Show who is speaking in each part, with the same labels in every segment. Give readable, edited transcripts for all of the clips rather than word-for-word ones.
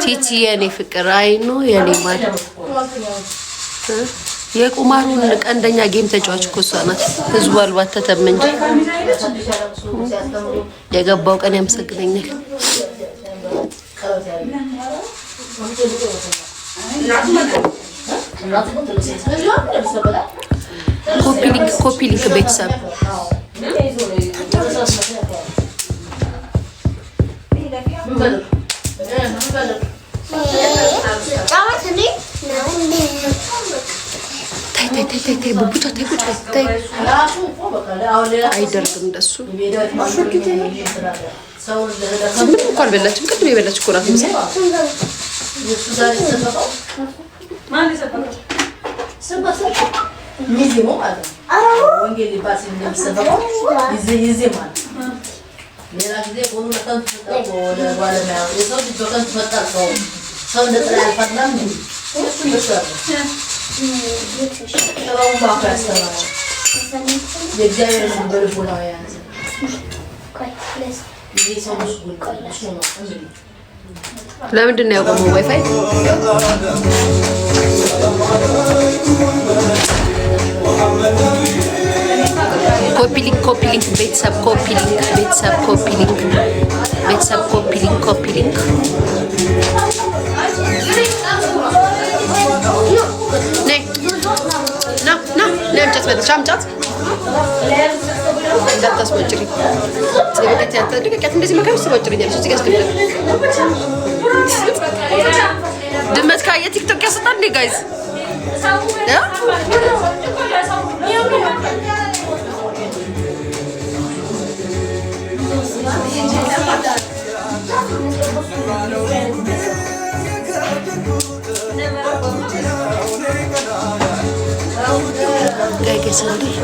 Speaker 1: ቲቲ የኔ ፍቅር አይኑ የኔ ማለት የቁማሩን ቀንደኛ ጌም ተጫዋች እኮ እሷ ናት። ህዝቡ አልባተተም እንጂ የገባው ቀን ያመሰግነኛል። ኮፒ ሊንክ ቤተሰብ ታይ ቡቡቻ ታይ ቁጭ ታይ አይደርግም እንደሱ ምን እንኳን በላችም ቅድም የበላች እኮ ናት መሰለኝ። ለምንድን ነው ያቆመው ዋይፋይ? ኮፒ ሊንክ ቤተሰብ ኮፒ ሊንክ ለምጨት በልሽ አምጫት እንዳታስወጭሪ ጽበቀት ያተደቀቀት እንደዚህ መከራ ስወጭሪኛለሽ እዚህ ጋር እስከምደ ድመት ካየ ቲክቶክ ያሰጣል እንዴ ጋይስ Kayak sendiri.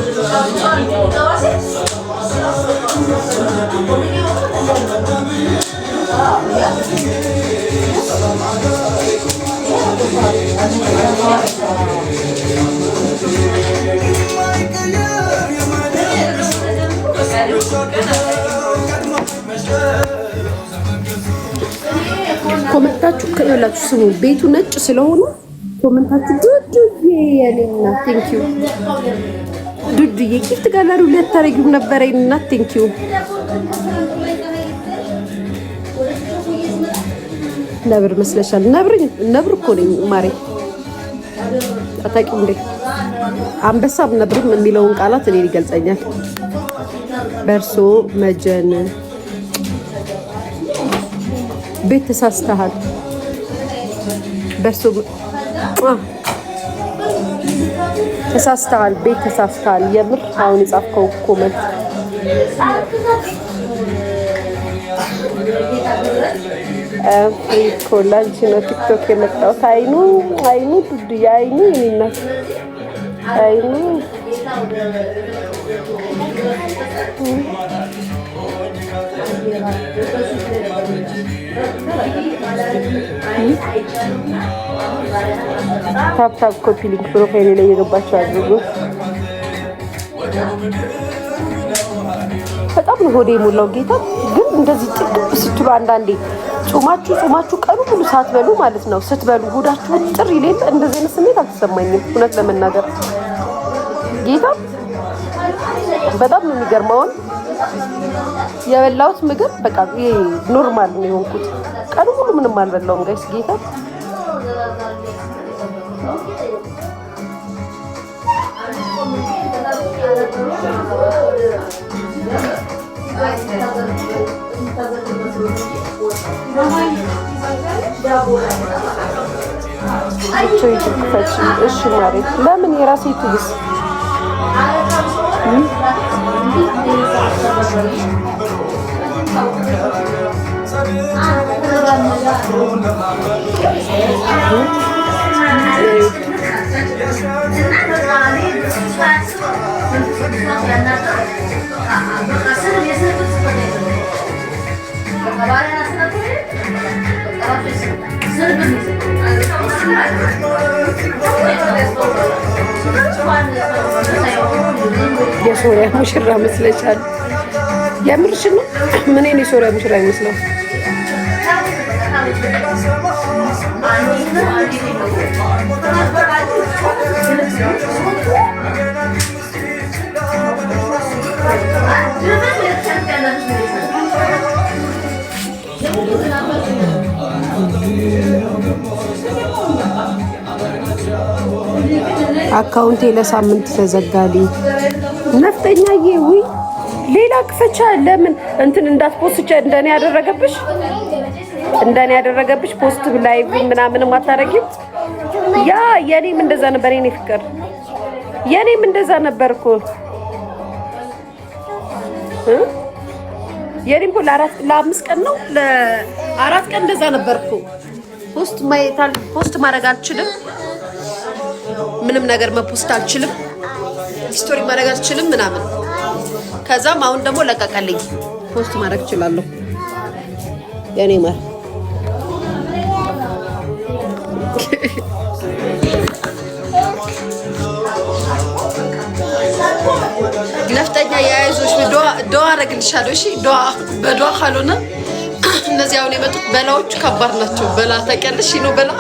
Speaker 1: ኮመንታችሁ ከሌላችሁ ስሙ ቤቱ ነጭ ስለሆነ ኮመንታችሁ ዱዱዬ የኔና ቴንክ ዩ ዱዱዬ ጊፍት ጋላሪ ለታረጊው ነበር አይና ቴንክ ዩ ነብር መስለሻል ነብር እኮ ነኝ ማሬ አታውቂም እንዴ አንበሳም ነብርም የሚለውን ቃላት እኔ ይገልጸኛል በርሶ መጀን ቤት ተሳስተሃል በርሶ ተሳስተሃል ቤት ተሳስተሃል የምር አሁን የጻፍከው ኮመንት ኮላንቺ ነው ቲክቶክ የመጣው አይኑ ዱዱ አይኑ ይና አይኑ ታፕ ኮፒ ሊንክ ፕሮፋይል ላይ የገባችሁ አድርጉ። በጣም ነው ሆዴ ሞላው ጌታ ግን እንደዚህ ጥቅም ስትሉ አንዳንዴ ጾማችሁ ቀኑ ሙሉ ሳትበሉ ማለት ነው ስትበሉ ሆዳችሁ ጥር ይለል እንደዚህ አይነት ስሜት አልተሰማኝም እውነት ለመናገር ጌታ በጣም ነው የሚገርመው የበላሁት ምግብ በቃ ኖርማል ነው የሆንኩት ቀኑ ሙሉ ምንም አልበላውም ጋይስ ጌታ እሺ ማሬ ለምን የራሴ ትግስ የሶሪያ ሙሽራ መስለሻል። የምርሽ ነው? ምን ነው የሶሪያ ሙሽራ ይመስላል? አካውንቴ ለሳምንት ተዘጋሊ። ነፍጠኛዬ ውይ ሌላ ክፈቻ። ለምን እንትን እንዳትፖስት እንደኔ ያደረገብሽ ፖስት ላይቭ ምናምን ማታረጊው? ያ የኔም እንደዛ ነበር። የኔ ፍቅር የኔም እንደዛ ነበርኩ። የኔም ለአምስት ቀን ነው ለአራት ቀን እንደዛ ነበርኩ። ፖስት ማድረግ አልችልም። ምንም ነገር መፖስት አልችልም። ስቶሪ ማድረግ አልችልም ምናምን። ከዛም አሁን ደግሞ ለቀቀልኝ። ፖስት ማድረግ እችላለሁ። የኔ ማር ነፍጠኛ የያይዞሽ ዶዋ አረግልሻለሁ። እሺ በዶዋ ካልሆነ እነዚህ አሁን የመጡት በላዎቹ ከባድ ናቸው። በላ ታውቂያለሽ ነው በላ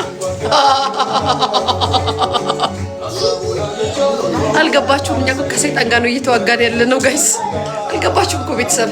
Speaker 1: አልገባችሁም? እኛ እኮ ከሰይጣን ጋር ነው እየተዋጋን ያለ ነው ጋይስ። አልገባችሁም እኮ ቤተሰብ።